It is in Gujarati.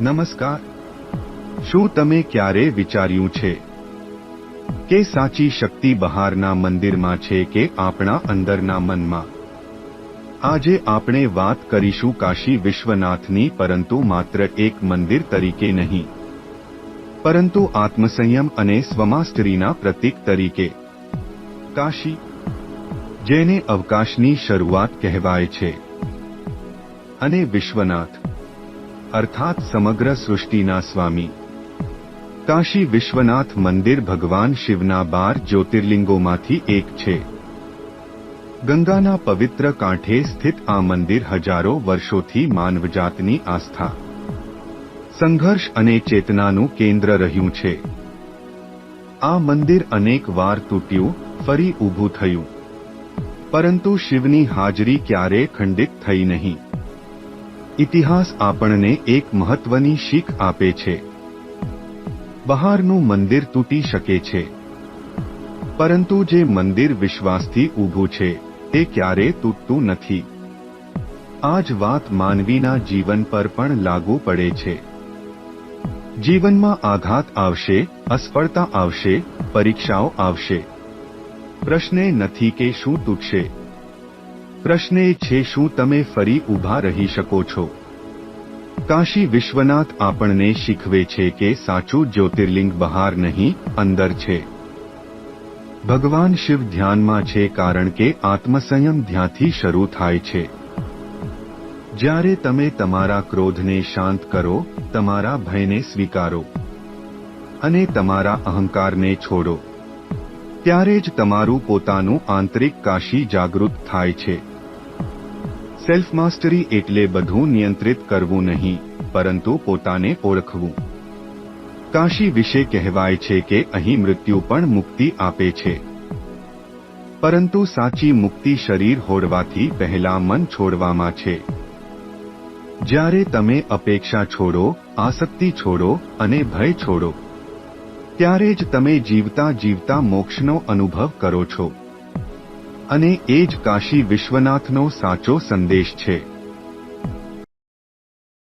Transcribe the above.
નમસ્કાર. શું તમે ક્યારે વિચાર્યું છે કે સાચી શક્તિ બહારના મંદિરમાં છે કે આપણા અંદરના મનમાં? આજે આપણે વાત કરીશું કાશી વિશ્વનાથની, પરંતુ માત્ર એક મંદિર તરીકે નહીં, પરંતુ આત્મસંયમ અને સ્વમાસ્ટરીના પ્રતીક તરીકે. કાશી, જેને અવકાશની શરૂઆત કહેવાય છે, અને વિશ્વનાથ અર્થાત સમગ્ર સૃષ્ટિના સ્વામી. કાશી વિશ્વનાથ મંદિર ભગવાન શિવના 12 જ્યોતિર્લિંગોમાંથી એક છે. ગંગાના પવિત્ર કાંઠે સ્થિત આ મંદિર હજારો વર્ષોથી માનવજાતની આસ્થા, સંઘર્ષ અને ચેતનાનું કેન્દ્ર રહ્યું છે. આ મંદિર અનેક વાર તૂટ્યું, ફરી ઊભું થયું, પરંતુ શિવની હાજરી ક્યારેય ખંડિત થઈ નહીં. ઇતિહાસ આપણને એક મહત્વની શીખ આપે છે. બહારનું મંદિર તૂટી શકે છે, પરંતુ જે મંદિર વિશ્વાસથી ઊભું છે તે ક્યારેય તૂટતું નથી. આ જ વાત માનવીના જીવન પર પણ લાગુ પડે છે. જીવનમાં આઘાત આવશે, અસફળતા આવશે, પરીક્ષાઓ આવશે. પ્રશ્ન એ નથી કે શું તૂટશે, પ્રશ્ન એ છે શું તમે ફરી ઊભા રહી શકો છો. કાશી વિશ્વનાથ આપણને શીખવે છે કે સાચું જ્યોતિર્લિંગ બહાર નહીં, અંદર છે. ભગવાન શિવ ધ્યાનમાં છે, કારણ કે આત્મસંયમ ધ્યાનથી શરૂ થાય છે. જ્યારે તમે તમારા ક્રોધને શાંત કરો, તમારા ભયને સ્વીકારો અને તમારા અહંકારને છોડો, ત્યારે જ તમારું પોતાનું આંતરિક કાશી જાગૃત થાય છે. સેલ્ફ માસ્ટરી એટલે બધું નિયંત્રિત કરવું નહીં, પરંતુ પોતાને ઓળખવું. કાશી વિશે કહેવાય છે કે અહીં મૃત્યુ પણ મુક્તિ આપે છે, પરંતુ સાચી મુક્તિ શરીર છોડવાથી પહેલા મન છોડવામાં છે. જ્યારે તમે અપેક્ષા છોડો, આસક્તિ છોડો અને ભય છોડો, ત્યારે જ તમે જીવતા જીવતા મોક્ષનો અનુભવ કરો છો. અને એ જ કાશી વિશ્વનાથનો સાચો સંદેશ છે.